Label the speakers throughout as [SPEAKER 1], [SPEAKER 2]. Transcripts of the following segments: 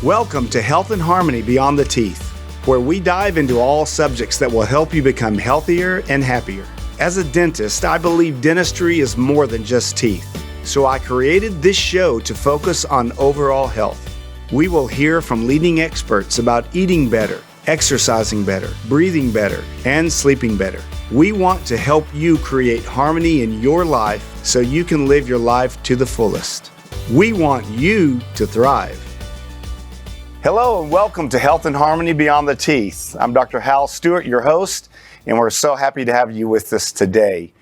[SPEAKER 1] Welcome to Health and Harmony Beyond the Teeth, where we dive into all subjects that will help you become healthier and happier. As a dentist, I believe dentistry is more than just teeth, so I created this show to focus on overall health. We will hear from leading experts about eating better, exercising better, breathing better, and sleeping better. We want to help you create harmony in your life so you can live your life to the fullest. We want you to thrive. Hello and welcome to Health and Harmony Beyond the Teeth. I'm Dr. Hal Stewart, your host, and we're so happy to have you with us today.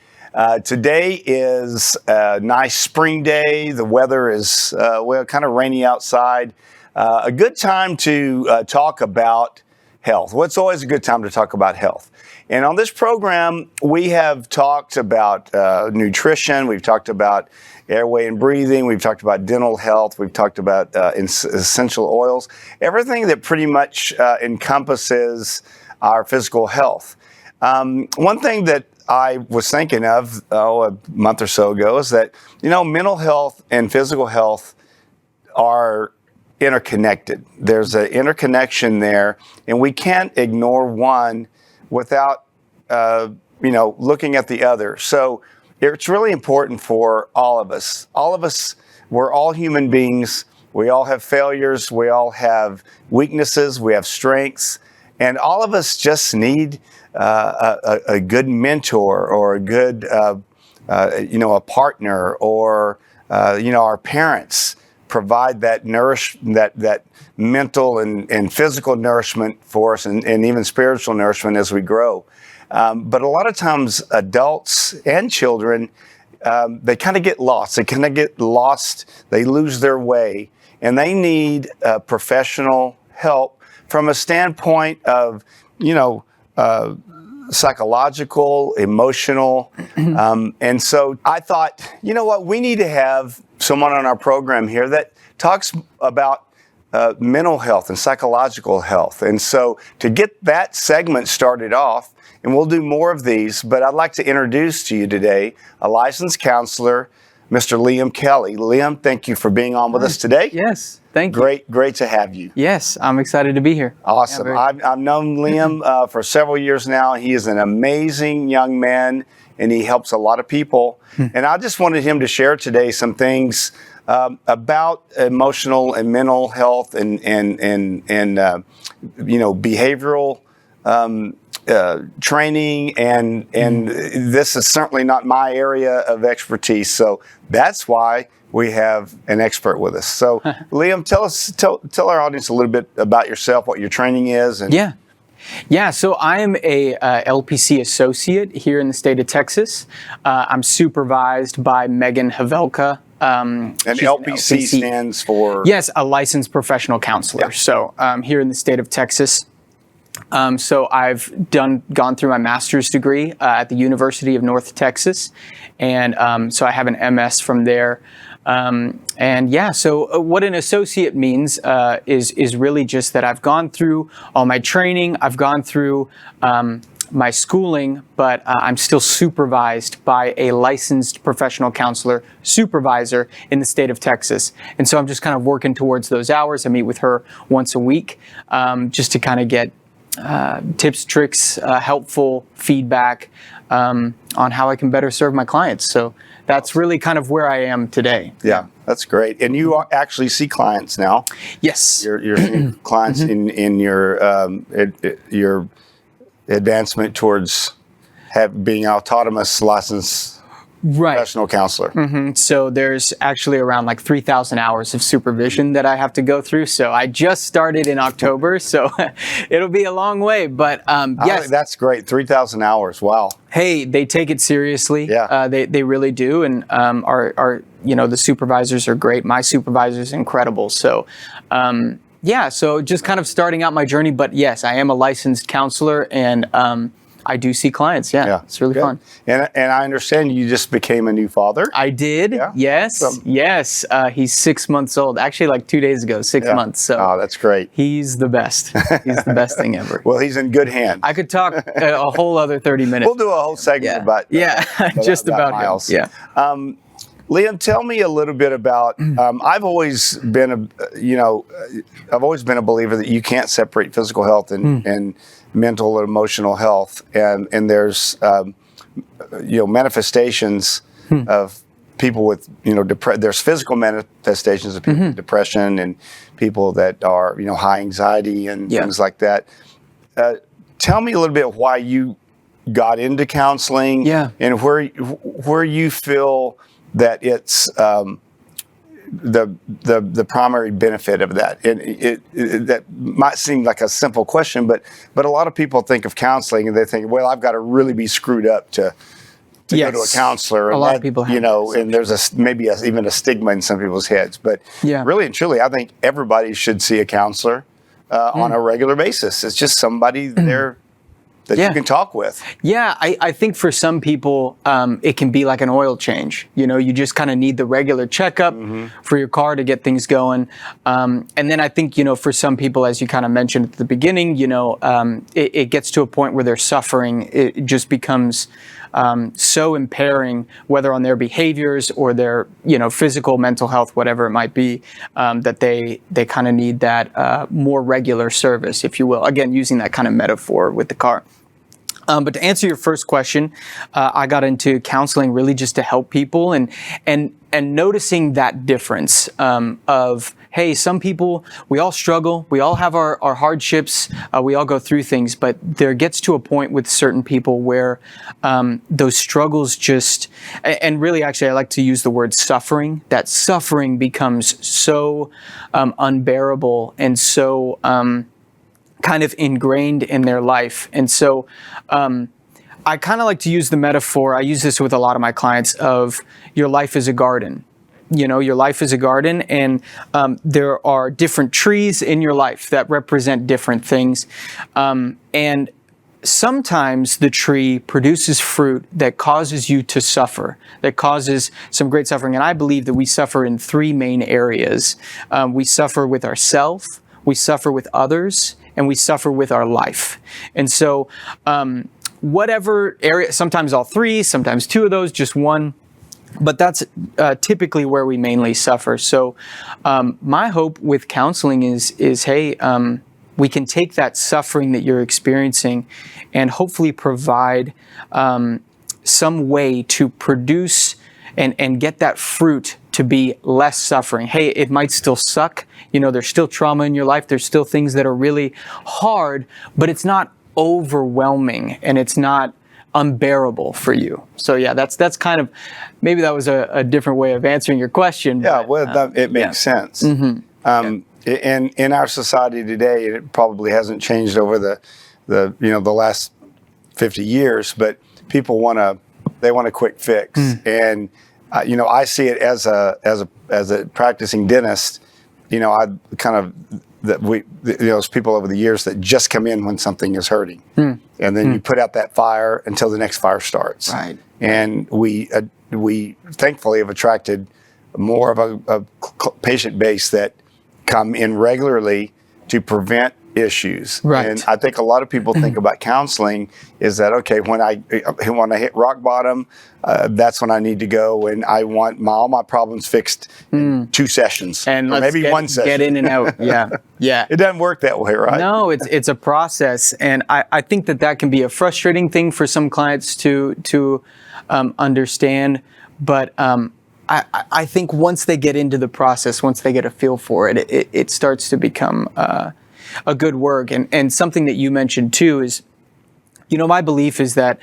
[SPEAKER 1] Today is a nice spring day. The weather is kind of rainy outside. A good time to talk about health. Well, it's always a good time to talk about health. And on this program, we have talked about nutrition. We've talked about airway and breathing. We've talked about dental health. We've talked about essential oils. Everything that pretty much encompasses our physical health. One thing that I was thinking of a month or so ago is that, mental health and physical health are interconnected. There's an interconnection there, and we can't ignore one without, looking at the other. So it's really important for all of us. We're all human beings. We all have failures. We all have weaknesses. We have strengths. And all of us just need a good mentor or a good, a partner or, our parents provide that that mental and physical nourishment for us and even spiritual nourishment as we grow. But a lot of times adults and children, they kind of get lost. They lose their way, and they need professional help from a standpoint of, psychological, emotional. And so I thought, we need to have someone on our program here that talks about mental health and psychological health. And so to get that segment started off, and we'll do more of these, but I'd like to introduce to you today a licensed counselor, Mr. Liam Kelly. Liam, thank you for being on with us today.
[SPEAKER 2] Yes, thank you.
[SPEAKER 1] Great to have you.
[SPEAKER 2] Yes, I'm excited to be here.
[SPEAKER 1] Awesome.
[SPEAKER 2] Yeah,
[SPEAKER 1] I've known Liam for several years now. He is an amazing young man, and he helps a lot of people. And I just wanted him to share today some things about emotional and mental health and behavioral training, and this is certainly not my area of expertise, so that's why we have an expert with us. So Liam, tell our audience a little bit about yourself, what your training is. And
[SPEAKER 2] Yeah, so I am a LPC Associate here in the state of Texas. I'm supervised by Megan Havelka.
[SPEAKER 1] And LPC stands for?
[SPEAKER 2] Yes, a licensed professional counselor. Yeah. So here in the state of Texas. So I've gone through my master's degree at the University of North Texas, and so I have an MS from there. So what an associate means is really just that I've gone through all my training, I've gone through my schooling, but I'm still supervised by a licensed professional counselor supervisor in the state of Texas. And so I'm just kind of working towards those hours. I meet with her once a week just to kind of get tips, tricks, helpful feedback on how I can better serve my clients. So that's really kind of where I am today.
[SPEAKER 1] Yeah, that's great. And you actually see clients now.
[SPEAKER 2] Yes.
[SPEAKER 1] You're seeing clients in your advancement towards being autonomous licensed professional counselor.
[SPEAKER 2] So there's actually around like 3,000 hours of supervision that I have to go through. So I just started in October, so it'll be a long way. But yes,
[SPEAKER 1] that's great. 3,000 hours. Wow.
[SPEAKER 2] Hey, they take it seriously.
[SPEAKER 1] Yeah.
[SPEAKER 2] They really do, and the supervisors are great. My supervisor's incredible. So. So just kind of starting out my journey, but yes, I am a licensed counselor, and I do see clients. Yeah, it's really fun.
[SPEAKER 1] And I understand you just became a new father.
[SPEAKER 2] I did. Yeah. Yes. Yes. He's 6 months old. Actually, like 2 days ago, 6 months. So
[SPEAKER 1] that's great.
[SPEAKER 2] He's the best. He's the best thing ever.
[SPEAKER 1] Well, he's in good hands.
[SPEAKER 2] I could talk a whole other 30 minutes.
[SPEAKER 1] We'll do a whole segment about
[SPEAKER 2] just about
[SPEAKER 1] Miles.
[SPEAKER 2] Him. Yeah.
[SPEAKER 1] Liam, tell me a little bit about. I've always been a believer that you can't separate physical health and mental or emotional health, and there's manifestations of people with there's physical manifestations of people with depression and people that are high anxiety and things like that. Tell me a little bit why you got into counseling, and where you feel that it's the primary benefit of that. And that might seem like a simple question, but a lot of people think of counseling and they think, well, I've got to really be screwed up to go to a counselor.
[SPEAKER 2] A lot of people have
[SPEAKER 1] and there's even a stigma in some people's heads. But really and truly, I think everybody should see a counselor on a regular basis. It's just somebody there that you can talk with.
[SPEAKER 2] Yeah, I think for some people, it can be like an oil change. You just kind of need the regular checkup for your car to get things going. And then I think, for some people, as you kind of mentioned at the beginning, it gets to a point where they're suffering. It just becomes so impairing, whether on their behaviors or their, physical, mental health, whatever it might be, that they kind of need that more regular service, if you will. Again, using that kind of metaphor with the car. But to answer your first question, I got into counseling really just to help people and noticing that difference of, hey, some people, we all struggle, we all have our hardships, we all go through things, but there gets to a point with certain people where those struggles just, and really actually I like to use the word suffering, that suffering becomes so unbearable and so kind of ingrained in their life. And so I kind of like to use the metaphor, I use this with a lot of my clients, of your life is a garden. Your life is a garden, and there are different trees in your life that represent different things. And sometimes the tree produces fruit that causes you to suffer, that causes some great suffering. And I believe that we suffer in three main areas. We suffer with ourselves, we suffer with others, and we suffer with our life. And so whatever area, sometimes all three, sometimes two of those, just one, but that's typically where we mainly suffer. So my hope with counseling is hey, we can take that suffering that you're experiencing and hopefully provide some way to produce and get that fruit to be less suffering. Hey, it might still suck. There's still trauma in your life. There's still things that are really hard, but it's not overwhelming and it's not unbearable for you. So yeah, that's kind of, maybe that was a different way of answering your question.
[SPEAKER 1] Yeah, but, it makes sense. In our society today, it probably hasn't changed over the last 50 years, but people want a quick fix. And I see it as a practicing dentist. I kind of there's people over the years that just come in when something is hurting, and then you put out that fire until the next fire starts.
[SPEAKER 2] Right.
[SPEAKER 1] And we thankfully have attracted more of a patient base that come in regularly to prevent issues.
[SPEAKER 2] Right.
[SPEAKER 1] And I think a lot of people think about counseling is that, okay, when I hit rock bottom, that's when I need to go, and I want all my problems fixed in 2 sessions,
[SPEAKER 2] and
[SPEAKER 1] or maybe 1 session.
[SPEAKER 2] Get in and out. Yeah.
[SPEAKER 1] It doesn't work that way, right?
[SPEAKER 2] No, it's a process, and I think that can be a frustrating thing for some clients to understand, but I think once they get into the process, once they get a feel for it, it starts to become a good work. And something that you mentioned too is, my belief is that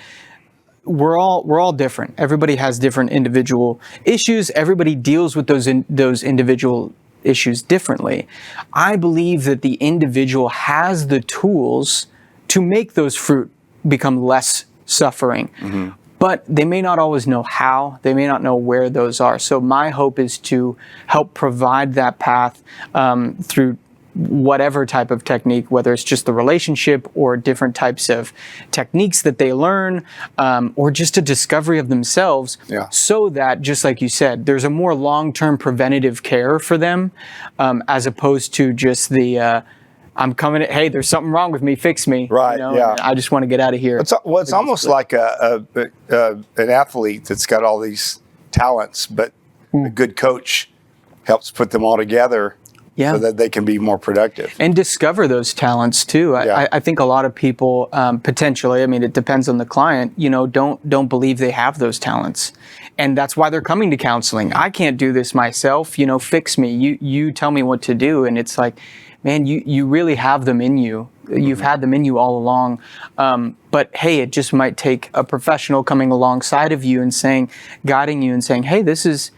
[SPEAKER 2] we're all different. Everybody has different individual issues. Everybody deals with those individual issues differently. I believe that the individual has the tools to make those fruit become less suffering. But they may not always know how. They may not know where those are. So my hope is to help provide that path through whatever type of technique, whether it's just the relationship or different types of techniques that they learn, or just a discovery of themselves, so that, just like you said, there's a more long-term preventative care for them, as opposed to just the I'm coming. Hey, there's something wrong with me. Fix me.
[SPEAKER 1] Right. I
[SPEAKER 2] just want to get out of here.
[SPEAKER 1] It's almost like an athlete that's got all these talents, but a good coach helps put them all together
[SPEAKER 2] Yeah.
[SPEAKER 1] so that they can be more productive.
[SPEAKER 2] And discover those talents too. I think a lot of people potentially, I mean, it depends on the client, don't believe they have those talents. And that's why they're coming to counseling. I can't do this myself, fix me. You tell me what to do. And it's like, man, you really have them in you. You've had them in you all along. But hey, it just might take a professional coming alongside of you and guiding you and saying, hey, this is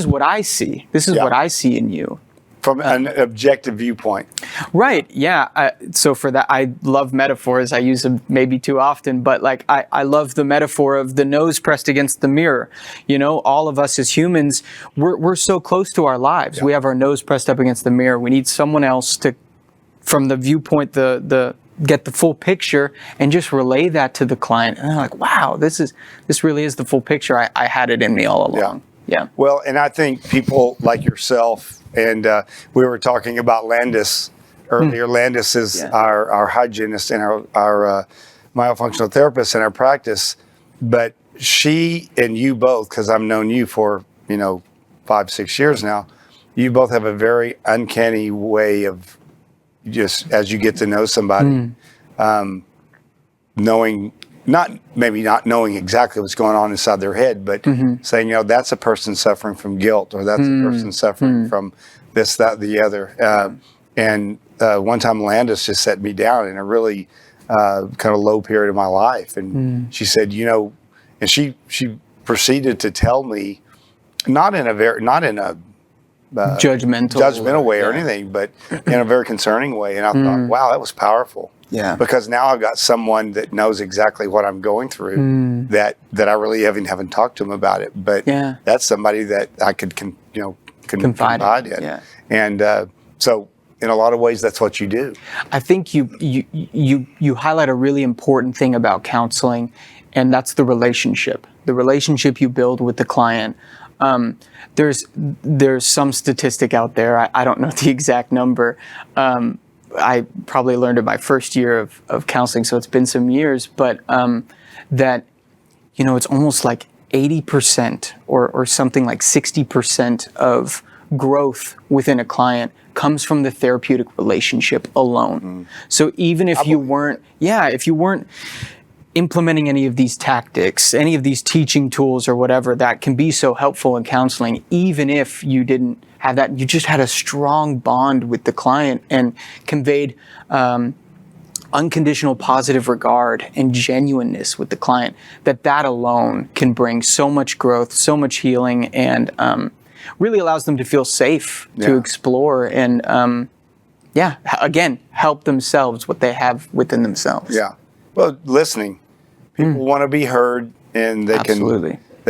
[SPEAKER 2] what I see. This is what I see in you.
[SPEAKER 1] From an objective viewpoint.
[SPEAKER 2] Right. Yeah. So for that, I love metaphors. I use them maybe too often, but like I love the metaphor of the nose pressed against the mirror. All of us as humans, we're so close to our lives. We have our nose pressed up against the mirror. We need someone else to, from the viewpoint, get the full picture and just relay that to the client. And they're like, wow, this really is the full picture. I had it in me all along. Yeah.
[SPEAKER 1] Well, and I think people like yourself, and we were talking about Landis earlier. Landis is our hygienist and our myofunctional therapist in our practice. But she and you both, because I've known you for 5-6 years now, you both have a very uncanny way of just as you get to know somebody, knowing. Not knowing exactly what's going on inside their head, but saying, that's a person suffering from guilt, or that's a person suffering from this, that, the other. And one time Landis just set me down in a really kind of low period of my life. And she said, and she proceeded to tell me, not in a judgmental way or anything, but in a very concerning way. And I thought, wow, that was powerful.
[SPEAKER 2] Yeah.
[SPEAKER 1] Because now I've got someone that knows exactly what I'm going through that I really haven't talked to them about it. But that's somebody that I could confide in.
[SPEAKER 2] Yeah.
[SPEAKER 1] And so in a lot of ways, that's what you do.
[SPEAKER 2] I think you highlight a really important thing about counseling, and that's the relationship you build with the client. There's some statistic out there. I don't know the exact number. I probably learned it my first year of counseling, so it's been some years, but that, it's almost like 80% or something like 60% of growth within a client comes from the therapeutic relationship alone. So even if you weren't implementing any of these tactics, any of these teaching tools or whatever that can be so helpful in counseling, even if you didn't have that, you just had a strong bond with the client and conveyed unconditional positive regard and genuineness with the client, that alone can bring so much growth, so much healing, and really allows them to feel safe to explore and, again, help themselves, what they have within themselves.
[SPEAKER 1] Yeah. Well, listening. People want to be heard, and they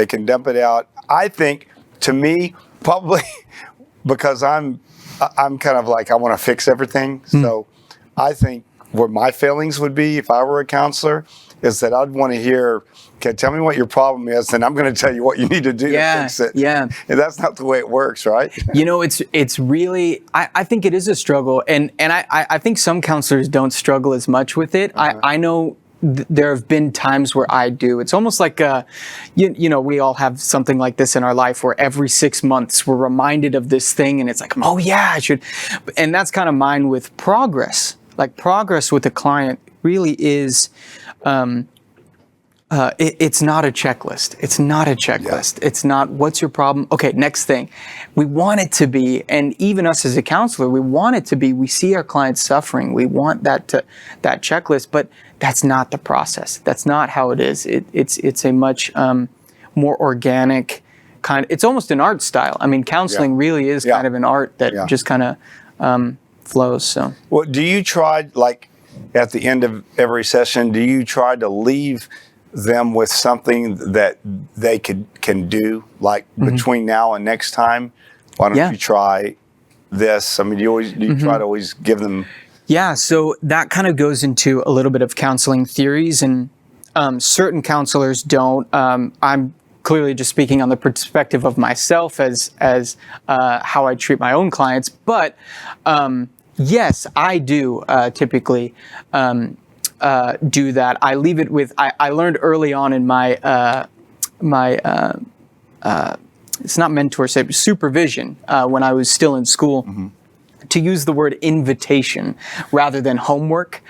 [SPEAKER 1] can dump it out. I think, to me, probably because I'm kind of like I want to fix everything. So I think what my feelings would be if I were a counselor is that I'd want to hear, okay, tell me what your problem is, and I'm going to tell you what you need to do to fix it.
[SPEAKER 2] Yeah.
[SPEAKER 1] And that's not the way it works, right?
[SPEAKER 2] It's really, I think it is a struggle, and I think some counselors don't struggle as much with it. I know there have been times where I do. It's almost like, we all have something like this in our life where every 6 months we're reminded of this thing, and it's like, oh yeah, I should. And that's kind of mine with progress. Like progress with a client really is, it's not a checklist. It's not a checklist. It's not, what's your problem? Okay, next thing. We want it to be, and even us as a counselor, we want it to be, we see our clients suffering. We want that checklist, but that's not the process. That's not how it is. It's a much more organic kind. It's almost an art style. I mean, counseling really is kind of an art that just kind of flows. So,
[SPEAKER 1] well, do you try, like at the end of every session, do you try to leave them with something that they can do, like between now and next time? Why don't you try this? I mean, do you try to always give them?
[SPEAKER 2] Yeah, so that kind of goes into a little bit of counseling theories, and certain counselors don't. I'm clearly just speaking on the perspective of myself as how I treat my own clients, but yes, I do typically do that. I leave it with, I learned early on in my it's not mentorship, supervision when I was still in school. To use the word invitation rather than homework.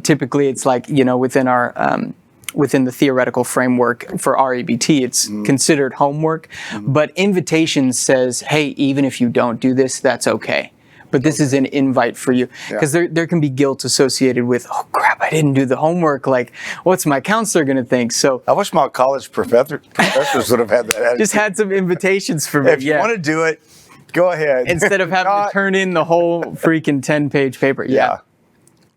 [SPEAKER 2] Typically, it's like, within our within the theoretical framework for ReBT, it's considered homework. But invitation says, hey, even if you don't do this, that's okay. But this is an invite for you. Because there can be guilt associated with, oh, crap, I didn't do the homework. Like, what's my counselor going to think? So
[SPEAKER 1] I wish my college professors would have had that attitude.
[SPEAKER 2] just had some invitations for me.
[SPEAKER 1] If you want to do it, go ahead.
[SPEAKER 2] Instead of having to turn in the whole freaking 10-page paper. Yeah.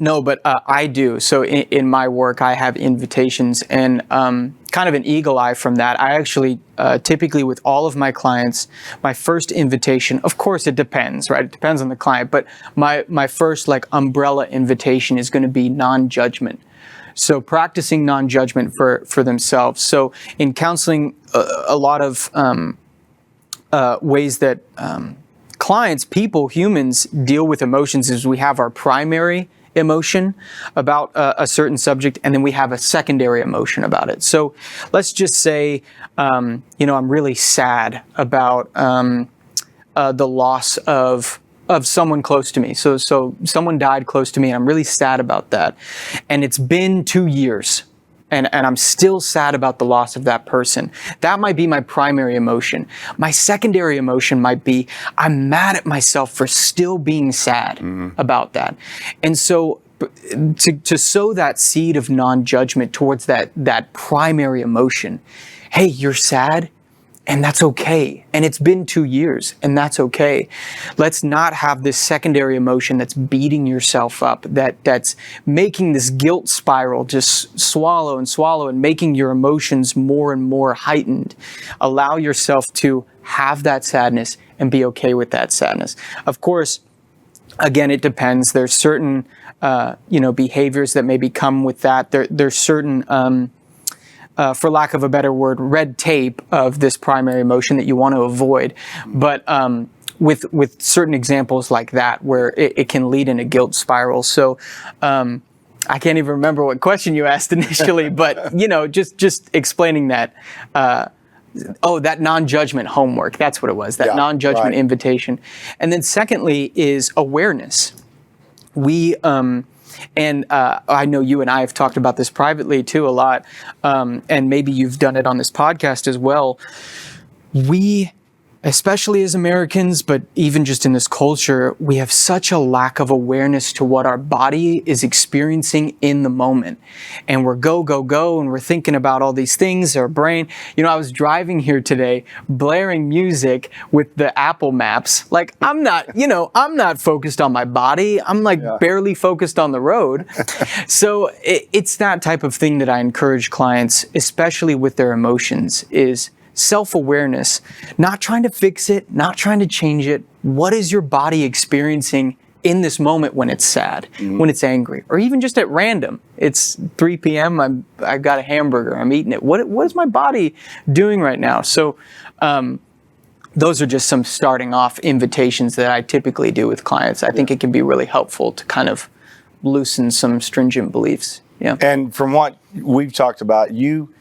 [SPEAKER 2] No, but I do. So in my work, I have invitations, and kind of an eagle eye from that. I actually, typically with all of my clients, my first invitation, of course it depends, right? It depends on the client, but my first like umbrella invitation is going to be non-judgment. So practicing non-judgment for themselves. So in counseling, a lot of ways that clients, people, humans deal with emotions is we have our primary emotion about a certain subject, and then we have a secondary emotion about it. So let's just say, I'm really sad about the loss of someone close to me. So someone died close to me, and I'm really sad about that. And it's been 2 years. And I'm still sad about the loss of that person. That might be my primary emotion. My secondary emotion might be, I'm mad at myself for still being sad about that. And so to sow that seed of non-judgment towards that primary emotion, hey, you're sad, and that's okay. And it's been 2 years, and that's okay. Let's not have this secondary emotion that's beating yourself up, that's making this guilt spiral just swallow and making your emotions more and more heightened. Allow yourself to have that sadness and be okay with that sadness. Of course, again, it depends. There's certain, behaviors that maybe come with that. There's certain, for lack of a better word, red tape of this primary emotion that you want to avoid. But with certain examples like that, where it can lead in a guilt spiral. So I can't even remember what question you asked initially, but just explaining that. That non-judgment homework. That's what it was. That non-judgment invitation. And then secondly is awareness. And I know you and I have talked about this privately too a lot, and maybe you've done it on this podcast as well. We, especially as Americans, but even just in this culture, we have such a lack of awareness to what our body is experiencing in the moment. And we're go, and we're thinking about all these things, our brain. I was driving here today, blaring music with the Apple Maps. Like, I'm not focused on my body. I'm barely focused on the road. So it's that type of thing that I encourage clients, especially with their emotions, is self-awareness, not trying to fix it, not trying to change it. What is your body experiencing in this moment when it's sad, when it's angry, or even just at random? It's 3 p.m., I've got a hamburger, I'm eating it. What is my body doing right now? So those are just some starting off invitations that I typically do with clients. I think it can be really helpful to kind of loosen some stringent beliefs. Yeah. And
[SPEAKER 1] from what we've talked about, you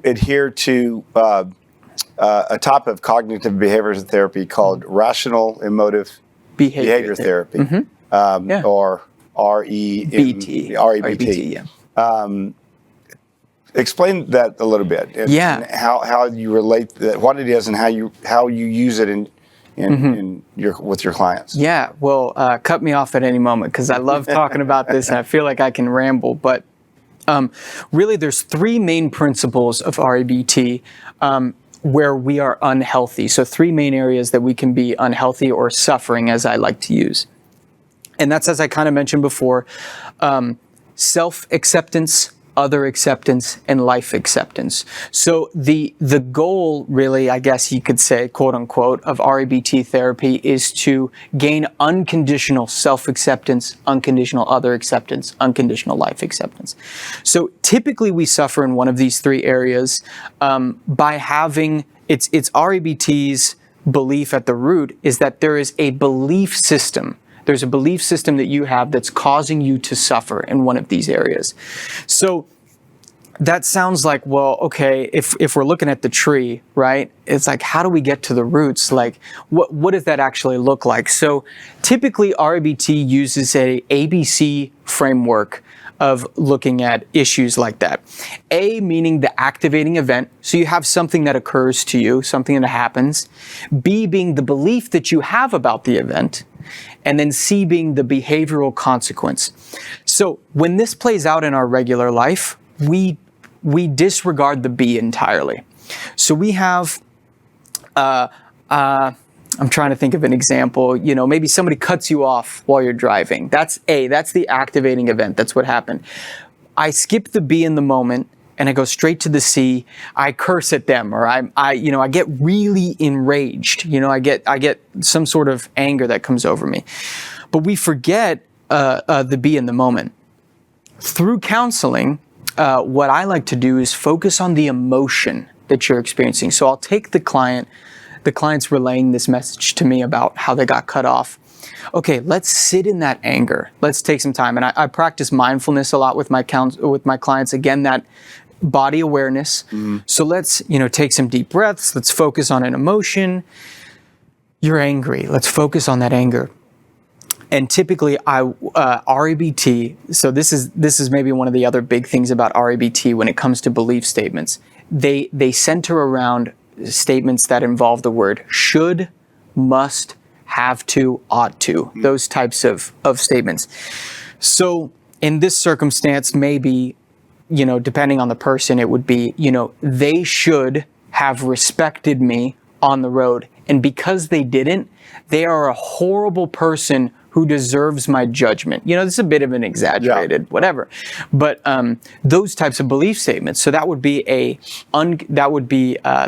[SPEAKER 1] adhere to a type of cognitive behavior therapy called Rational Emotive Behavior Therapy, or ReBT. Explain that a little bit. And how you relate that, what it is, and how you use it with your clients. Yeah. Well, cut me off at any moment, because I love talking about this and I feel like I can ramble, but really, there's 3 main principles of ReBT where we are unhealthy. So 3 main areas that we can be unhealthy or suffering, as I like to use. And that's, as I kind of mentioned before, self-acceptance, other acceptance, and life acceptance. So the goal, really, I guess you could say, quote unquote, of ReBT therapy is to gain unconditional self-acceptance, unconditional other acceptance, unconditional life acceptance. So typically we suffer in one of these 3 areas by having, it's ReBT's belief at the root is that there is a belief system. There's a belief system that you have that's causing you to suffer in one of these areas. So
[SPEAKER 2] that sounds like, well, okay, if we're looking at the tree, right? It's like, how do we get to the roots? Like, what does that actually look like? So typically ReBT uses a ABC framework of looking at issues like that. A meaning the activating event. So you have something that occurs to you, something that happens. B being the belief that you have about the event. And then C being the behavioral consequence. So when this plays out in our regular life, we disregard the B entirely. So we have, I'm trying to think of an example, maybe somebody cuts you off while you're driving. That's A, that's the activating event. That's what happened. I skip the B in the moment and I go straight to the C. I curse at them, or I get really enraged. I get some sort of anger that comes over me. But we forget the B in the moment. Through counseling, what I like to do is focus on the emotion that you're experiencing. So I'll take the client's relaying this message to me about how they got cut off. Okay, let's sit in that anger. Let's take some time. And I practice mindfulness a lot with my clients. Again, that body awareness. So let's, take some deep breaths. Let's focus on an emotion. You're angry. Let's focus on that anger. And typically, ReBT. So this is maybe one of the other big things about ReBT when it comes to belief statements. They center around statements that involve the word should, must, have to, ought to. Those types of statements. So in this circumstance, maybe, depending on the person, it would be, they should have respected me on the road, and because they didn't, they are a horrible person who deserves my judgment. This is a bit of an exaggerated whatever, but those types of belief statements. So that would be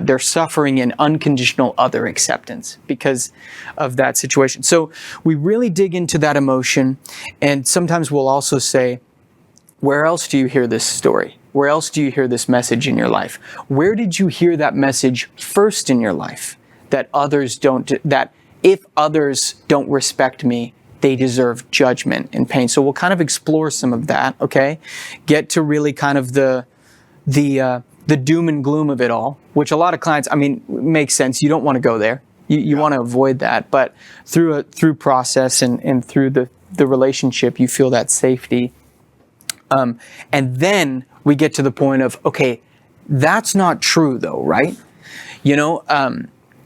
[SPEAKER 2] they're suffering an unconditional other acceptance because of that situation. So we really dig into that emotion, and sometimes we'll also say, where else do you hear this story? Where else do you hear this message in your life? Where did you hear that message first in your life? That if others don't respect me, they deserve judgment and pain. So we'll kind of explore some of that, okay? Get to really kind of the doom and gloom of it all, which a lot of clients, makes sense. You don't want to go there. You want to avoid that. But through process and through the relationship, you feel that safety. And then we get to the point of, okay, that's not true though, right?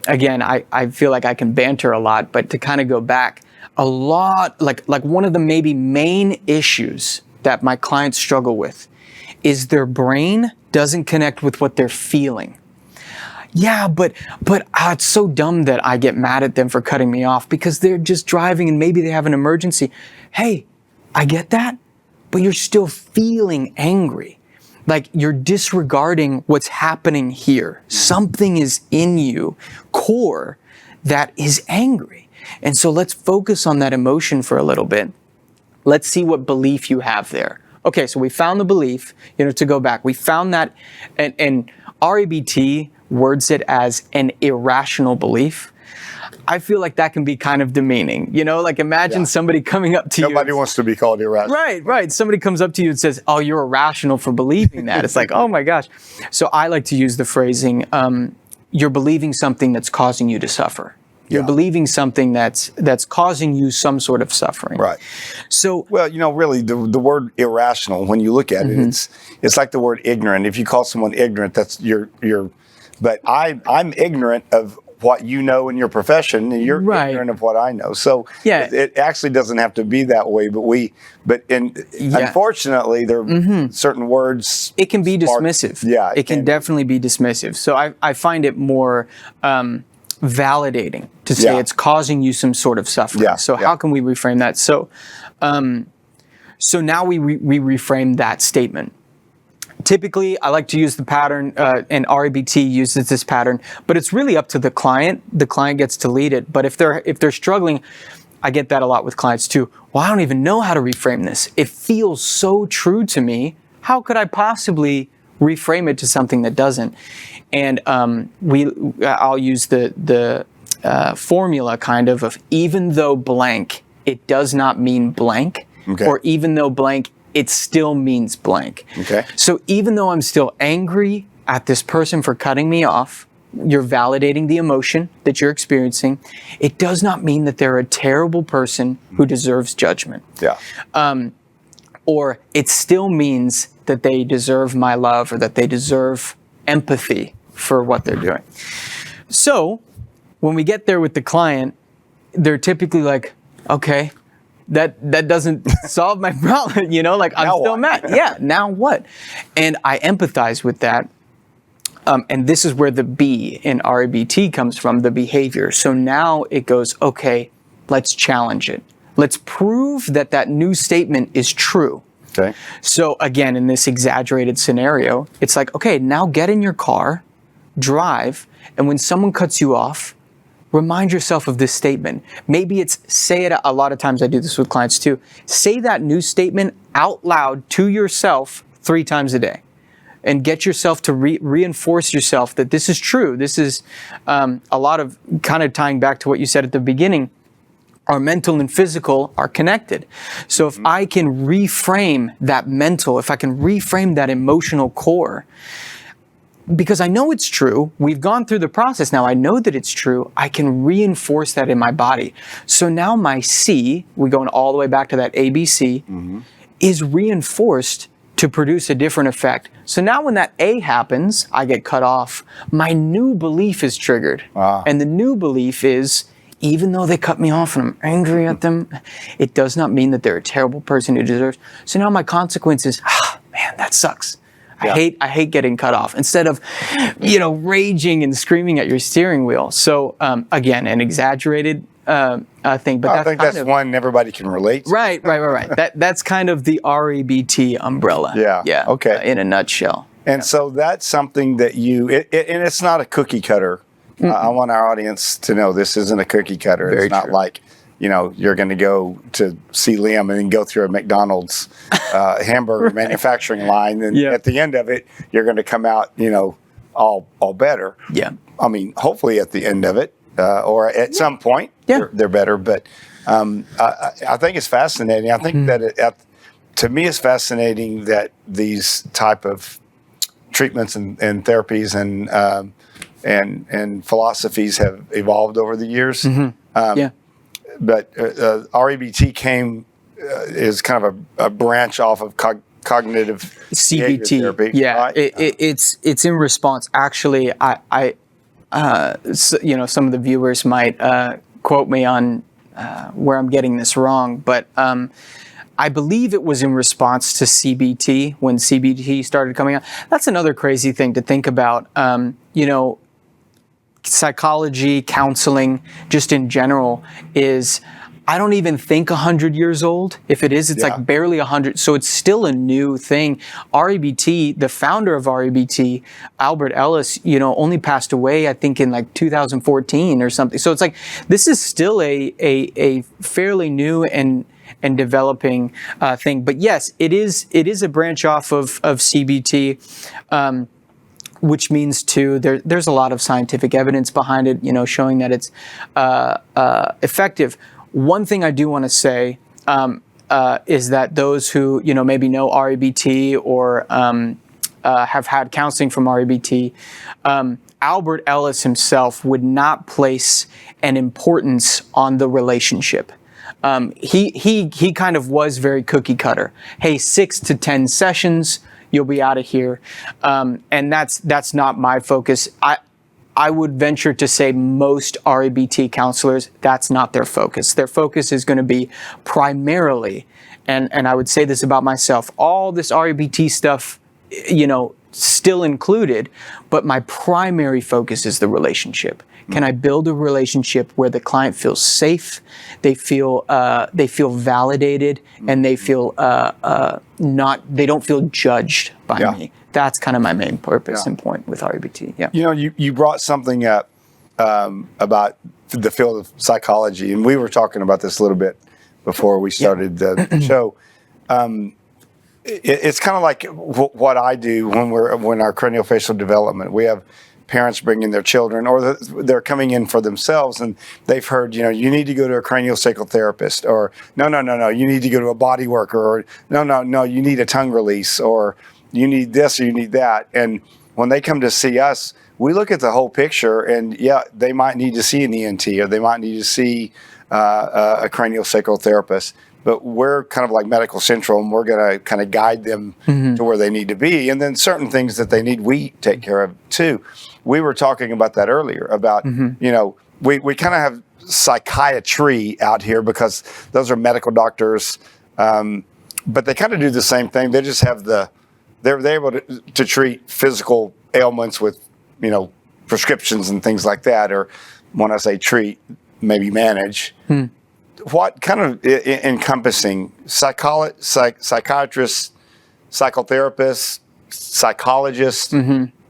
[SPEAKER 2] Again, I feel like I can banter a lot, but to kind of go back, a lot, like one of the maybe main issues that my clients struggle with is their brain doesn't connect with what they're feeling. Yeah, but it's so dumb that I get mad at them for cutting me off because they're just driving and maybe they have an emergency. Hey, I get that, but you're still feeling angry. Like you're disregarding what's happening here. Something is in you, core, that is angry. And so let's focus on that emotion for a little bit. Let's see what belief you have there. Okay, so we found the belief, to go back. We found that, and ReBT words it as an irrational belief. I feel like that can be kind of demeaning. Like imagine somebody coming up to you.
[SPEAKER 1] Nobody wants to be called irrational.
[SPEAKER 2] Right. Somebody comes up to you and says, oh, you're irrational for believing that. It's like, oh my gosh. So I like to use the phrasing, you're believing something that's causing you to suffer. You're believing something that's causing you some sort of suffering. Right. So,
[SPEAKER 1] well, really, the word irrational, when you look at it, it's like the word ignorant. If you call someone ignorant, that's you're. But I'm ignorant of what you know in your profession, and you're ignorant of what I know. So it actually doesn't have to be that way. But unfortunately, there are certain words.
[SPEAKER 2] It can be dismissive.
[SPEAKER 1] Yeah,
[SPEAKER 2] it can definitely be dismissive. So I find it more validating to say it's causing you some sort of suffering. So how can we reframe that? So now we reframe that statement. Typically, I like to use the pattern, and ReBT uses this pattern, but it's really up to the client. The client gets to lead it. But if they're struggling, I get that a lot with clients too. Well, I don't even know how to reframe this. It feels so true to me. How could I possibly reframe it to something that doesn't? And I'll use the formula kind of even though blank, it does not mean blank, or even though blank, it still means blank.
[SPEAKER 1] Okay.
[SPEAKER 2] So even though I'm still angry at this person for cutting me off, you're validating the emotion that you're experiencing. It does not mean that they're a terrible person who deserves judgment.
[SPEAKER 1] Yeah.
[SPEAKER 2] Or it still means that they deserve my love or that they deserve empathy for what they're doing. So when we get there with the client, they're typically like, okay, that doesn't solve my problem, you know, like I'm still mad. Yeah, now what? And I empathize with that. And this is where the B in ReBT comes from, the behavior. So now it goes, okay, let's challenge it. Let's prove that that new statement is true.
[SPEAKER 1] Okay.
[SPEAKER 2] So again, in this exaggerated scenario, it's like, okay, now get in your car, drive, and when someone cuts you off, remind yourself of this statement. Maybe it's say it, a lot of times I do this with clients too, say that new statement out loud to yourself 3 times a day. And get yourself to reinforce yourself that this is true. This is a lot of kind of tying back to what you said at the beginning. Our mental and physical are connected. So if I can reframe that mental, if I can reframe that emotional core, because I know it's true, we've gone through the process now, I know that it's true, I can reinforce that in my body. So now my C, we're going all the way back to that ABC, is reinforced to produce a different effect. So now when that A happens, I get cut off, my new belief is triggered. And the new belief is, even though they cut me off and I'm angry at them, it does not mean that they're a terrible person who deserves. So now my consequence is, man, that sucks. I hate getting cut off, instead of, raging and screaming at your steering wheel. So again, an exaggerated thing, but
[SPEAKER 1] I think that's one everybody can relate to.
[SPEAKER 2] Right. That's kind of the ReBT umbrella.
[SPEAKER 1] Yeah. Okay.
[SPEAKER 2] In a nutshell.
[SPEAKER 1] And so that's something that and it's not a cookie cutter. I want our audience to know this isn't a cookie cutter. It's not like, you're going to go to see Liam and then go through a McDonald's hamburger manufacturing line. And at the end of it, you're going to come out, all better. Yeah. I mean, hopefully at the end of it, or at some point, they're better. But I think it's fascinating. I think that to me, it's fascinating that these type of treatments and therapies and philosophies have evolved over the years. But ReBT is kind of a branch off of cognitive
[SPEAKER 2] CBT
[SPEAKER 1] therapy.
[SPEAKER 2] Yeah,
[SPEAKER 1] right?
[SPEAKER 2] it's in response. Actually, some of the viewers might quote me on where I'm getting this wrong, but I believe it was in response to CBT when CBT started coming out. That's another crazy thing to think about. Psychology, counseling, just in general, is, I don't even think 100 years old. If it is, it's like barely 100. So it's still a new thing. ReBT, the founder of ReBT, Albert Ellis, only passed away, I think, in like 2014 or something. So it's like, this is still a fairly new and developing thing. But yes, it is a branch off of CBT. Which means too, there's a lot of scientific evidence behind it, showing that it's effective. One thing I do want to say is that those who maybe know ReBT or have had counseling from ReBT, Albert Ellis himself would not place an importance on the relationship. He kind of was very cookie cutter. Hey, 6 to 10 sessions. You'll be out of here. And that's not my focus. I would venture to say most ReBT counselors, that's not their focus. Their focus is going to be primarily, and I would say this about myself, all this ReBT stuff, still included, but my primary focus is the relationship. Can I build a relationship where the client feels safe, they feel validated, and they feel they don't feel judged by me? That's kind of my main purpose and point with ReBT. Yeah.
[SPEAKER 1] You brought something up about the field of psychology, and we were talking about this a little bit before we started the show. It's kind of like what I do when our craniofacial development. We have parents bringing their children, or they're coming in for themselves, and they've heard, you need to go to a craniosacral therapist, or no, you need to go to a body worker, or no, you need a tongue release, or you need this, or you need that. And when they come to see us, we look at the whole picture, and they might need to see an ENT, or they might need to see a craniosacral therapist. But we're kind of like Medical Central, and we're going to kind of guide them to where they need to be. And then certain things that they need, we take care of too. We were talking about that earlier, about, we kind of have psychiatry out here because those are medical doctors, but they kind of do the same thing. They just have they're able to treat physical ailments with, prescriptions and things like that. Or when I say treat, maybe manage. What kind of encompassing psychiatrist, psychotherapist, psychologist,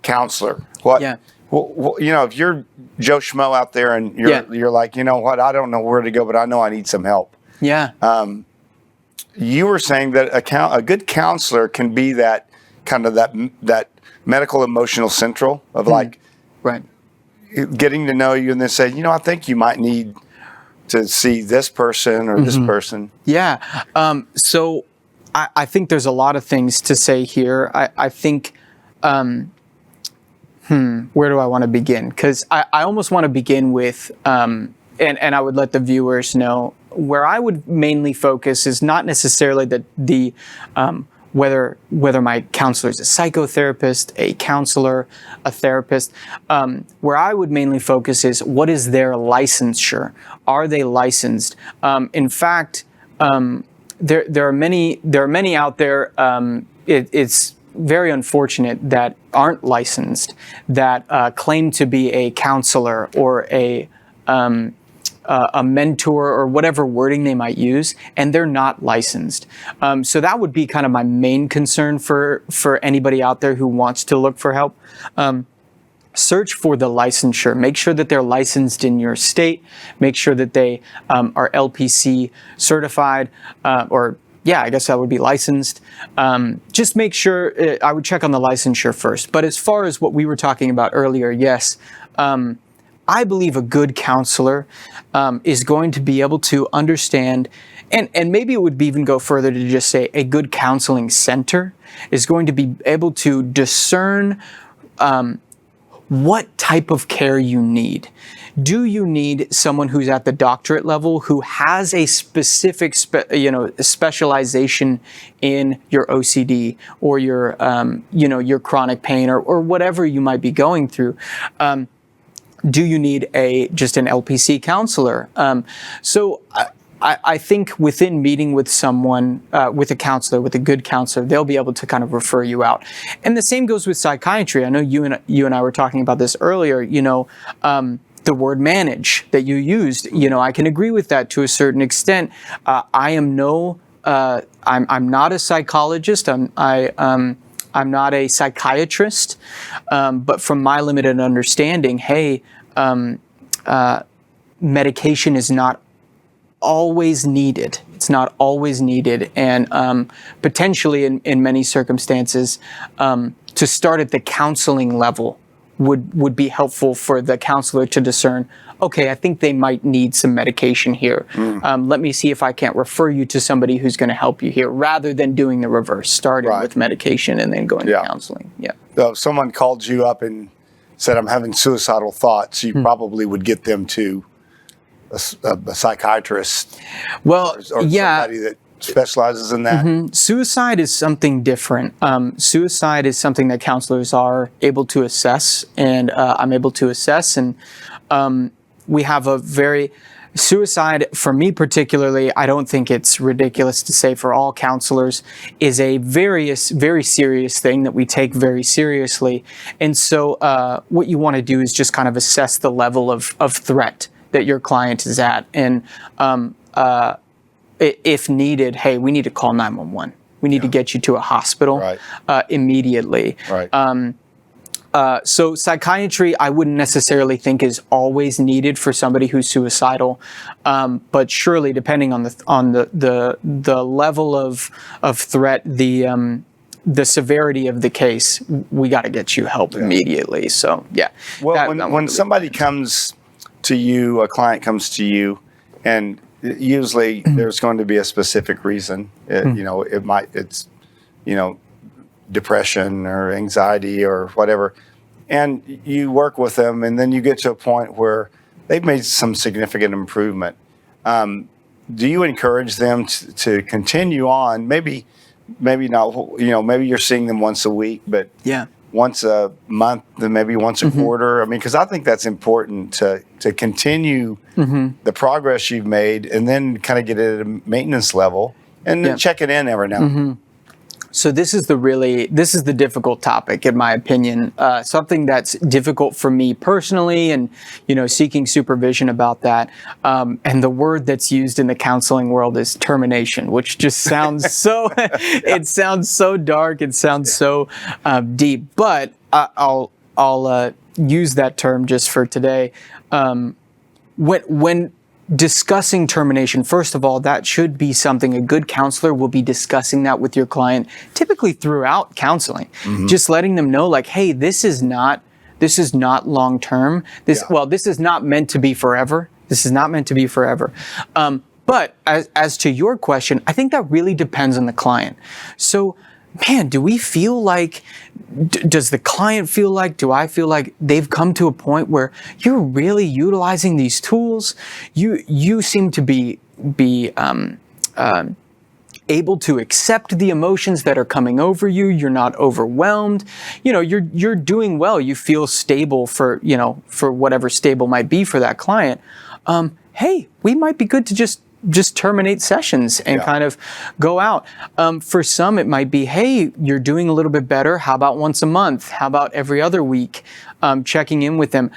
[SPEAKER 1] counselor? What? Yeah. Well, if you're Joe Schmo out there and you're like, I don't know where to go, but I know I need some help.
[SPEAKER 2] Yeah.
[SPEAKER 1] You were saying that a good counselor can be that kind of that medical emotional central of like,
[SPEAKER 2] right,
[SPEAKER 1] getting to know you and then say, I think you might need to see this person or this person.
[SPEAKER 2] Yeah. So I think there's a lot of things to say here. I think, where do I want to begin? Because I almost want to begin with, and I would let the viewers know, where I would mainly focus is not necessarily the whether my counselor is a psychotherapist, a counselor, a therapist. Where I would mainly focus is, what is their licensure? Are they licensed? In fact, there are many out there. It's very unfortunate that aren't licensed, that claim to be a counselor or a mentor or whatever wording they might use, and they're not licensed. So that would be kind of my main concern for anybody out there who wants to look for help. Search for the licensure. Make sure that they're licensed in your state. Make sure that they are LPC certified, I guess that would be licensed. Just make sure, I would check on the licensure first. But as far as what we were talking about earlier, yes, I believe a good counselor is going to be able to understand, and maybe it would even go further to just say a good counseling center is going to be able to discern what type of care you need. Do you need someone who's at the doctorate level, who has a specific specialization in your OCD or your chronic pain or whatever you might be going through? Do you need just an LPC counselor? So I think within meeting with someone, with a counselor, with a good counselor, they'll be able to kind of refer you out. And the same goes with psychiatry. I know you and I were talking about this earlier. The word manage that you used, I can agree with that to a certain extent. I'm not a psychologist. I'm not a psychiatrist, but from my limited understanding, medication is not always needed. It's not always needed, and potentially in many circumstances, to start at the counseling level would be helpful for the counselor to discern, okay, I think they might need some medication here. Let me see if I can't refer you to somebody who's going to help you here, rather than doing the reverse, starting with medication and then going to counseling. Yeah.
[SPEAKER 1] So if someone called you up and said, I'm having suicidal thoughts, you probably would get them to a psychiatrist.
[SPEAKER 2] Well,
[SPEAKER 1] or somebody that specializes in that.
[SPEAKER 2] Suicide is something different. Suicide is something that counselors are able to assess, and I'm able to assess. And we have suicide, for me particularly, I don't think it's ridiculous to say for all counselors, is a very serious thing that we take very seriously. And so what you want to do is just kind of assess the level of threat that your client is at. And if needed, hey, we need to call 911. We need to get you to a hospital immediately. So psychiatry, I wouldn't necessarily think is always needed for somebody who's suicidal, but surely, depending on the level of threat, the the severity of the case, we got to get you help immediately. So yeah.
[SPEAKER 1] Well, when somebody comes to you, a client comes to you, and usually there's going to be a specific reason. It's depression or anxiety or whatever, and you work with them, and then you get to a point where they've made some significant improvement. Do you encourage them to continue on? Maybe not. Maybe you're seeing them once a week, but once a month, then maybe once a quarter. I mean, because I think that's important to continue the progress you've made, and then kind of get it at a maintenance level, and then check it in every now and then.
[SPEAKER 2] So this is the difficult topic, in my opinion. Something that's difficult for me personally, and seeking supervision about that. And the word that's used in the counseling world is termination, which just sounds so. It sounds so dark. It sounds so deep. But I'll use that term just for today. When discussing termination, first of all, that should be something a good counselor will be discussing that with your client, typically throughout counseling, just letting them know, like, hey, this is not long term. This is not meant to be forever. This is not meant to be forever. But as to your question, I think that really depends on the client. So, man, do we feel like, does the client feel like, do I feel like they've come to a point where you're really utilizing these tools? You seem to be able to accept the emotions that are coming over you. You're not overwhelmed. You're doing well. You feel stable for whatever stable might be for that client. Hey, we might be good to just terminate sessions and kind of go out. For some, it might be, hey, you're doing a little bit better. How about once a month? How about every other week? Checking in with them.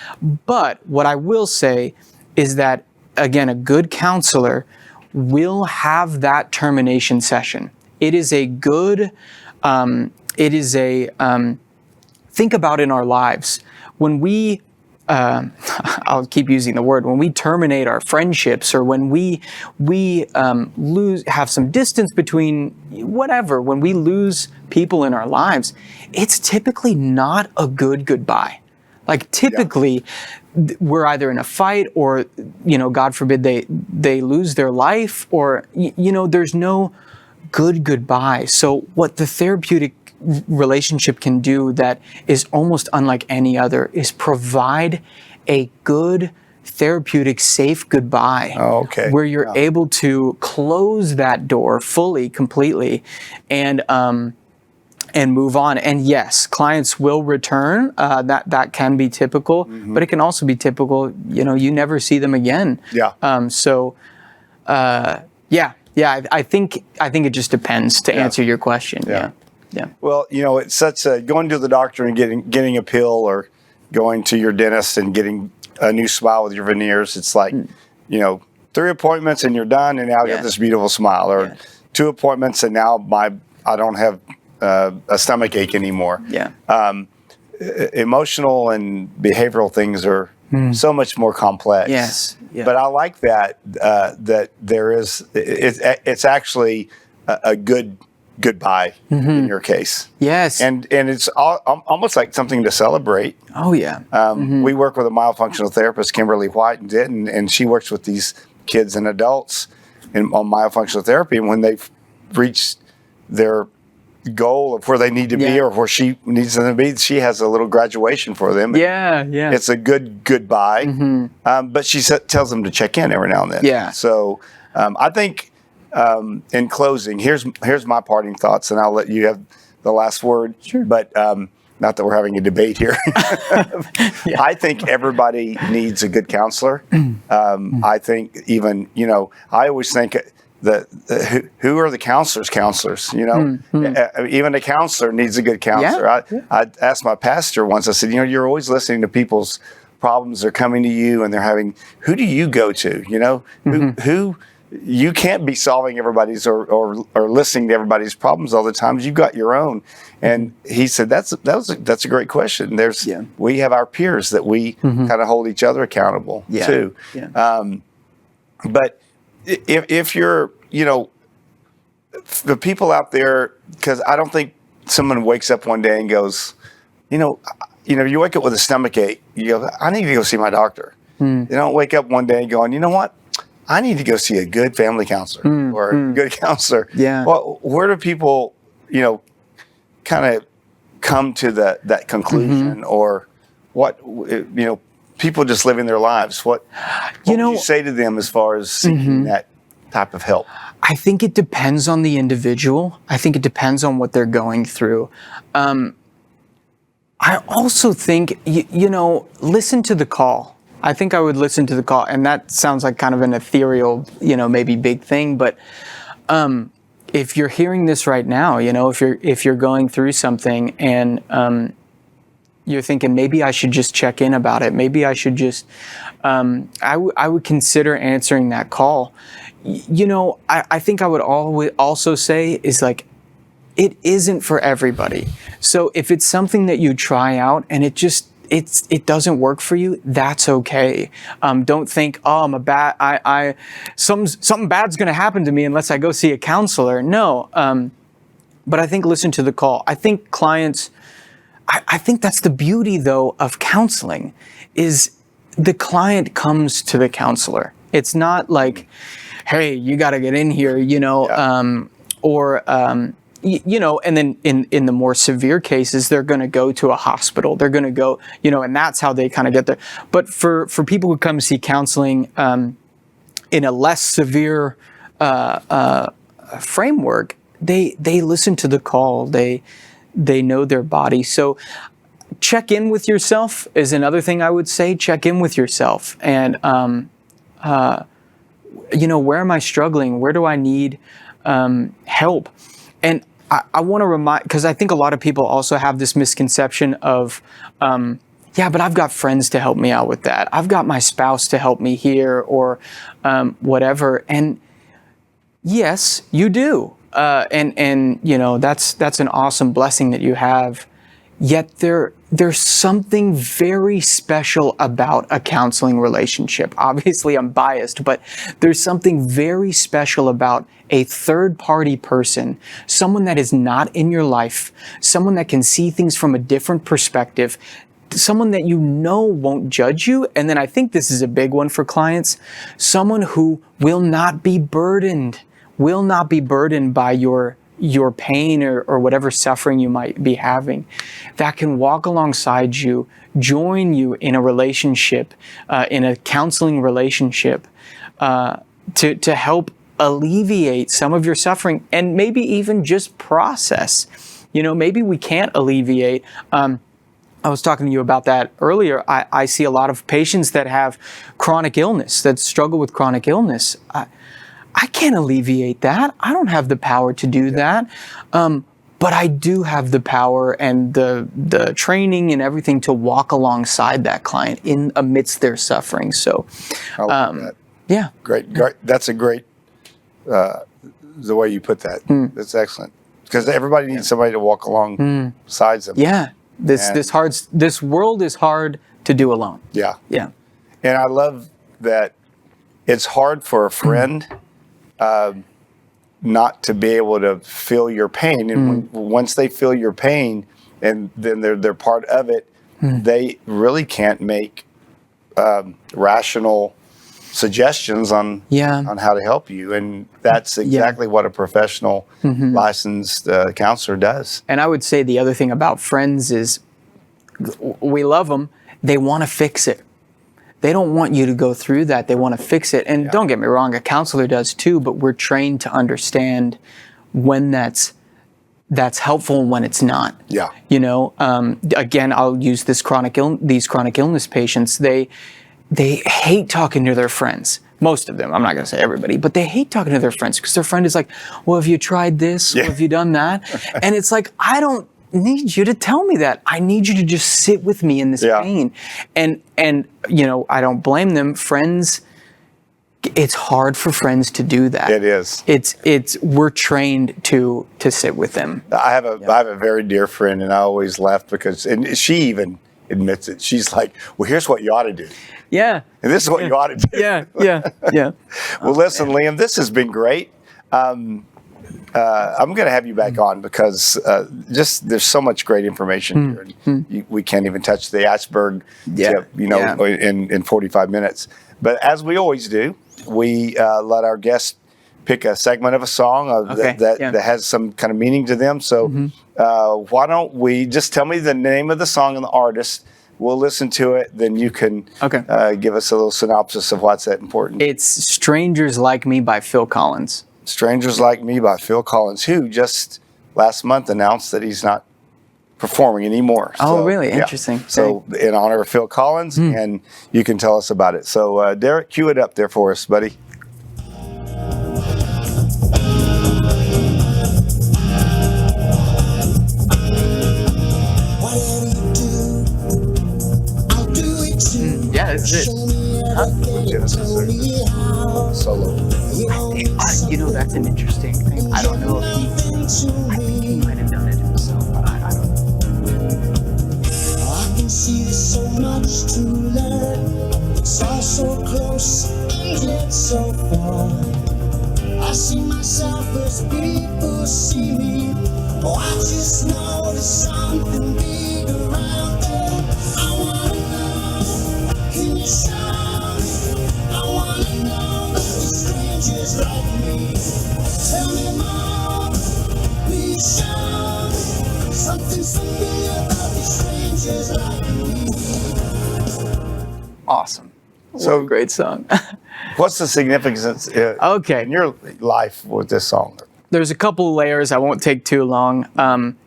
[SPEAKER 2] But what I will say is that, again, a good counselor will have that termination session. It is a good, think about in our lives. When we I'll keep using the word, when we terminate our friendships, or when we have some distance between whatever, when we lose people in our lives, it's typically not a good goodbye. Like typically we're either in a fight, or, God forbid they lose their life, or, there's no good goodbye. So what the therapeutic relationship can do that is almost unlike any other is provide a good therapeutic safe goodbye. Where you're able to close that door fully, completely, and move on. And yes, clients will return. That can be typical, but it can also be typical, you never see them again. I think it just depends to answer your question. Yeah.
[SPEAKER 1] Well, it's such going to the doctor and getting a pill, or going to your dentist and getting a new smile with your veneers. It's like, 3 appointments and you're done, and now I got this beautiful smile, or 2 appointments and now I don't have a stomach ache anymore. Emotional and behavioral things are so much more complex.
[SPEAKER 2] Yes. Yeah.
[SPEAKER 1] But I like that there is, it's actually a good goodbye in your case.
[SPEAKER 2] Yes.
[SPEAKER 1] And it's almost like something to celebrate.
[SPEAKER 2] Oh, yeah.
[SPEAKER 1] We work with a myofunctional therapist, Kimberly White, and she works with these kids and adults on myofunctional therapy. And when they've reached their goal of where they need to be, or where she needs them to be, she has a little graduation for them. It's a good goodbye. But she tells them to check in every now and then. So I think, in closing, here's my parting thoughts, and I'll let you have the last word.
[SPEAKER 2] Sure.
[SPEAKER 1] But not that we're having a debate here. I think everybody needs a good counselor. I think even, I always think that who are the counselors? Even a counselor needs a good counselor. I asked my pastor once, I said, you're always listening to people's problems. They're coming to you and they're having, who do you go to? Who you can't be solving everybody's or listening to everybody's problems all the time. You've got your own. And he said, that's a great question. We have our peers that we kind of hold each other accountable to. But if you're, the people out there, because I don't think someone wakes up one day and goes, you wake up with a stomach ache. You go, I need to go see my doctor. They don't wake up one day going, you know what? I need to go see a good family counselor or a good counselor.
[SPEAKER 2] Yeah.
[SPEAKER 1] Well, where do people, kind of come to that conclusion, or what, people just living their lives? What would you say to them as far as seeking that type of help?
[SPEAKER 2] I think it depends on the individual. I think it depends on what they're going through. I also think, listen to the call. I think I would listen to the call, and that sounds like kind of an ethereal, maybe big thing. But if you're hearing this right now, if you're going through something and you're thinking maybe I should just check in about it, maybe I should just, I would consider answering that call. I think I would also say is like, it isn't for everybody. So if it's something that you try out and it doesn't work for you, that's okay. Don't think, oh, something bad's going to happen to me unless I go see a counselor. No. But I think listen to the call. I think clients, I think that's the beauty though of counseling, is the client comes to the counselor. It's not like, hey, you got to get in here, and then in the more severe cases, they're going to go to a hospital. They're going to go, and that's how they kind of get there. But for people who come see counseling in a less severe framework, they listen to the call. They know their body. So check in with yourself is another thing I would say. Check in with yourself and, where am I struggling? Where do I need help? And I want to remind, because I think a lot of people also have this misconception of, but I've got friends to help me out with that. I've got my spouse to help me here or whatever. And yes, you do. And that's an awesome blessing that you have. Yet there's something very special about a counseling relationship. Obviously, I'm biased, but there's something very special about a third-party person, someone that is not in your life, someone that can see things from a different perspective, someone that won't judge you. And then I think this is a big one for clients, someone who will not be burdened by your pain or whatever suffering you might be having, that can walk alongside you, join you in a relationship, in a counseling relationship, to help alleviate some of your suffering and maybe even just process. Maybe we can't alleviate. I was talking to you about that earlier. I see a lot of patients that have chronic illness, that struggle with chronic illness. I can't alleviate that. I don't have the power to do that. But I do have the power and the training and everything to walk alongside that client in amidst their suffering. So,
[SPEAKER 1] I love that.
[SPEAKER 2] Yeah.
[SPEAKER 1] Great. That's a great, the way you put that. That's excellent. Because everybody needs somebody to walk alongside them.
[SPEAKER 2] Yeah. This world is hard to do alone.
[SPEAKER 1] Yeah.
[SPEAKER 2] Yeah.
[SPEAKER 1] And I love that it's hard for a friend not to be able to feel your pain. And once they feel your pain and then they're part of it, they really can't make rational suggestions on how to help you. And that's exactly what a professional licensed counselor does.
[SPEAKER 2] And I would say the other thing about friends is we love them. They want to fix it. They don't want you to go through that. They want to fix it. And don't get me wrong, a counselor does too, but we're trained to understand when that's helpful and when it's not.
[SPEAKER 1] Yeah.
[SPEAKER 2] Again, I'll use these chronic illness patients. They hate talking to their friends. Most of them, I'm not going to say everybody, but they hate talking to their friends because their friend is like, well, have you tried this? Well, have you done that? And it's like, I don't need you to tell me that. I need you to just sit with me in this pain. And I don't blame them. Friends, it's hard for friends to do that.
[SPEAKER 1] It is.
[SPEAKER 2] We're trained to sit with them.
[SPEAKER 1] I have a very dear friend, and I always laugh because, and she even admits it. She's like, well, here's what you ought to do.
[SPEAKER 2] Yeah.
[SPEAKER 1] And this is what you ought to do.
[SPEAKER 2] Yeah.
[SPEAKER 1] Well, listen, Liam, this has been great. I'm going to have you back on because just there's so much great information here. And we can't even touch the iceberg, tip, in 45 minutes. But as we always do, we let our guests pick a segment of a song that has some kind of meaning to them. So why don't we just tell me the name of the song and the artist? We'll listen to it. Then you can give us a little synopsis of why's that important.
[SPEAKER 2] It's Strangers Like Me by Phil Collins.
[SPEAKER 1] Strangers Like Me by Phil Collins, who just last month announced that he's not performing anymore.
[SPEAKER 2] Oh, really? Interesting.
[SPEAKER 1] So in honor of Phil Collins, and you can tell us about it. So Derek, cue it up there for us, buddy.
[SPEAKER 2] Yeah, this is it. Huh?
[SPEAKER 1] Genesis solo.
[SPEAKER 2] That's an interesting thing. I don't know if I think he might have done it himself, but I don't know.
[SPEAKER 3] I can see there's so much to learn. It's all so close and yet so far. I see myself as people see me. Oh, I just know there's something big around there. I wanna know, can you show me? I wanna know if strangers like me. Tell me more, please show me. Something's familiar about these strangers like me.
[SPEAKER 2] Awesome. So what a great song.
[SPEAKER 1] What's the significance in your life with this song?
[SPEAKER 2] There's a couple of layers. I won't take too long.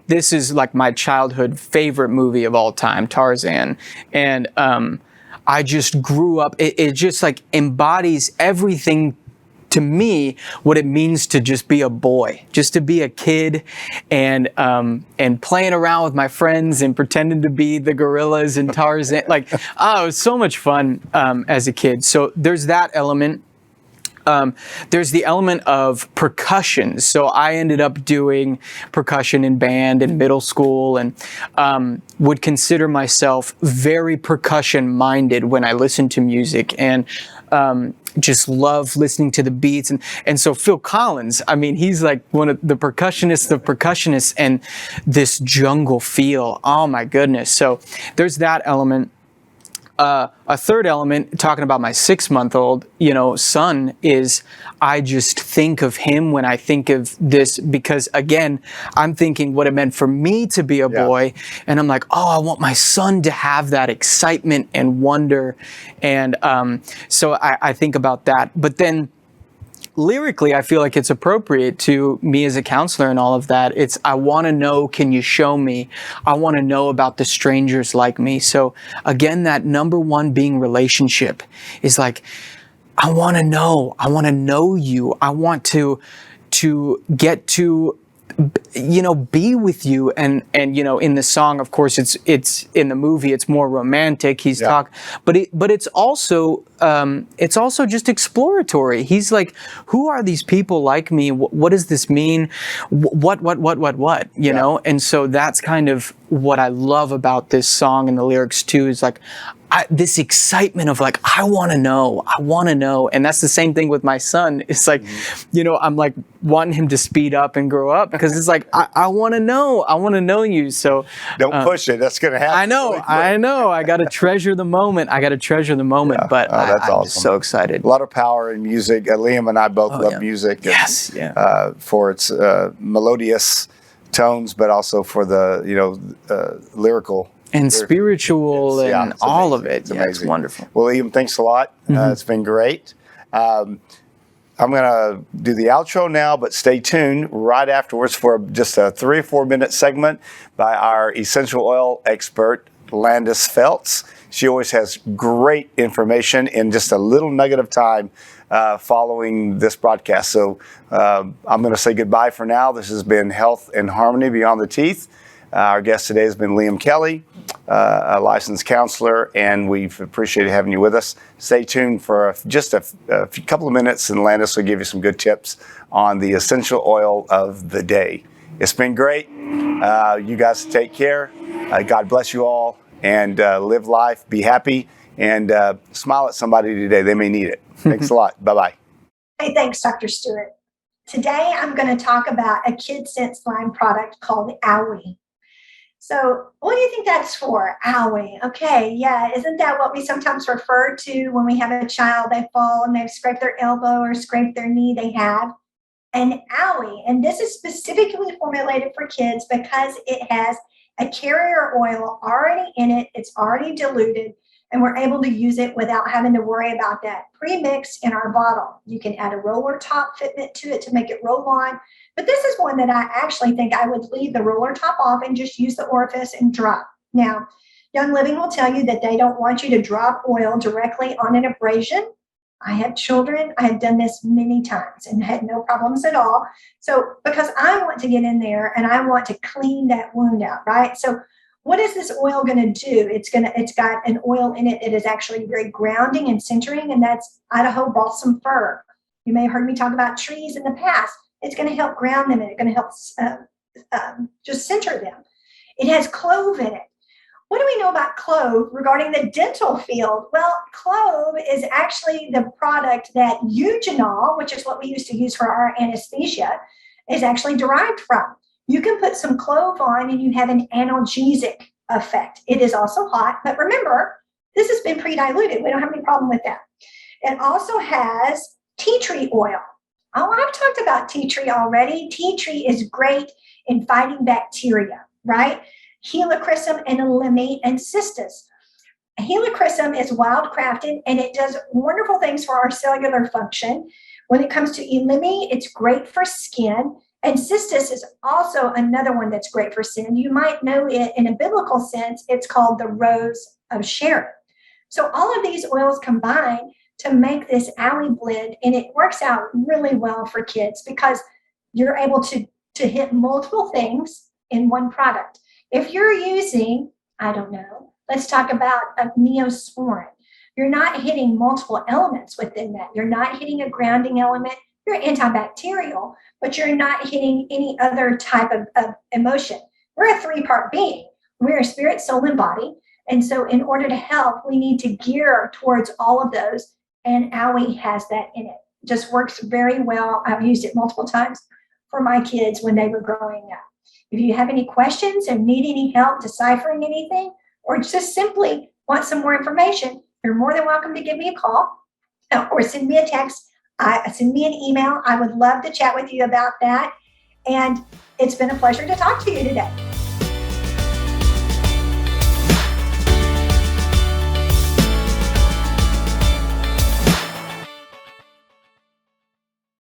[SPEAKER 2] This is like my childhood favorite movie of all time, Tarzan. And I just grew up. It just like embodies everything to me, what it means to just be a boy, just to be a kid and playing around with my friends and pretending to be the gorillas and Tarzan. Like, it was so much fun as a kid. So there's that element. There's the element of percussion. So I ended up doing percussion in band in middle school and would consider myself very percussion minded when I listened to music and just love listening to the beats. And so Phil Collins, I mean, he's like one of the percussionists of percussionists and this jungle feel. Oh my goodness. So there's that element. A third element, talking about my 6-month-old, son, is I just think of him when I think of this because, again, I'm thinking what it meant for me to be a boy. And I'm like, oh, I want my son to have that excitement and wonder. And so I think about that. But then lyrically, I feel like it's appropriate to me as a counselor and all of that. It's, I want to know, can you show me? I want to know about the strangers like me. So again, that number one being relationship is like, I want to know you. I want to get to, be with you. And, in the song, of course, it's in the movie, it's more romantic. He's but it's also just exploratory. He's like, who are these people like me? What does this mean? What, you know? And so that's kind of what I love about this song and the lyrics too, is like, this excitement of like, I want to know. And that's the same thing with my son. It's like, I'm like wanting him to speed up and grow up because it's like, I want to know you. So
[SPEAKER 1] don't push it. That's going to happen.
[SPEAKER 2] I know. I got to treasure the moment. But
[SPEAKER 1] that's
[SPEAKER 2] I'm
[SPEAKER 1] awesome.
[SPEAKER 2] just so excited.
[SPEAKER 1] A lot of power in music. Liam and I both love music.
[SPEAKER 2] Yes.
[SPEAKER 1] For its melodious tones, but also for the lyrical
[SPEAKER 2] and spiritual and all of it. It's wonderful.
[SPEAKER 1] Well, Liam, thanks a lot. It's been great. I'm going to do the outro now, but stay tuned right afterwards for just a 3 or 4 minute segment by our essential oil expert, Landis Feltz. She always has great information in just a little nugget of time following this broadcast. So I'm going to say goodbye for now. This has been Health and Harmony Beyond the Teeth. Our guest today has been Liam Kelly, a licensed counselor, and we've appreciated having you with us. Stay tuned for just a couple of minutes, and Landis will give you some good tips on the essential oil of the day. It's been great. You guys take care. God bless you all, and live life, be happy, and smile at somebody today. They may need it. Thanks a lot. Bye-bye.
[SPEAKER 4] Hey, thanks, Dr. Stewart. Today, I'm going to talk about a kid scent slime product called Owie. So what do you think that's for? Owie. Okay, yeah, isn't that what we sometimes refer to when we have a child, they fall and they've scraped their elbow or scraped their knee, they have an Owie. And this is specifically formulated for kids because it has a carrier oil already in it. It's already diluted, and we're able to use it without having to worry about that pre-mix in our bottle. You can add a roller top fitment to it to make it roll on. But this is one that I actually think I would leave the roller top off and just use the orifice and drop. Now, Young Living will tell you that they don't want you to drop oil directly on an abrasion. I have children. I have done this many times and had no problems at all. So because I want to get in there and I want to clean that wound out, right? So what is this oil going to do? It's got an oil in it that is actually very grounding and centering, and that's Idaho balsam fir. You may have heard me talk about trees in the past. It's going to help ground them, and it's going to help just center them. It has clove in it. What do we know about clove regarding the dental field? Well, clove is actually the product that eugenol, which is what we used to use for our anesthesia, is actually derived from. You can put some clove on and you have an analgesic effect. It is also hot, but remember, this has been pre-diluted. We don't have any problem with that. It also has tea tree oil. Oh, I've talked about tea tree already. Tea tree is great in fighting bacteria, right? Helichrysum and elemi and cistus. Helichrysum is wildcrafted and it does wonderful things for our cellular function. When it comes to elemi, it's great for skin. And cistus is also another one that's great for skin. You might know it in a biblical sense. It's called the rose of Sharon. So all of these oils combine to make this Owie blend, and it works out really well for kids because you're able to hit multiple things in one product. If you're using, I don't know, let's talk about a Neosporin. You're not hitting multiple elements within that. You're not hitting a grounding element. You're antibacterial, but you're not hitting any other type of emotion. We're a three-part being. We're a spirit, soul, and body. And so in order to help, we need to gear towards all of those. And Owie has that in it. Just works very well. I've used it multiple times for my kids when they were growing up. If you have any questions and need any help deciphering anything, or just simply want some more information, you're more than welcome to give me a call or send me a text. Send me an email. I would love to chat with you about that. And it's been a pleasure to talk to you today.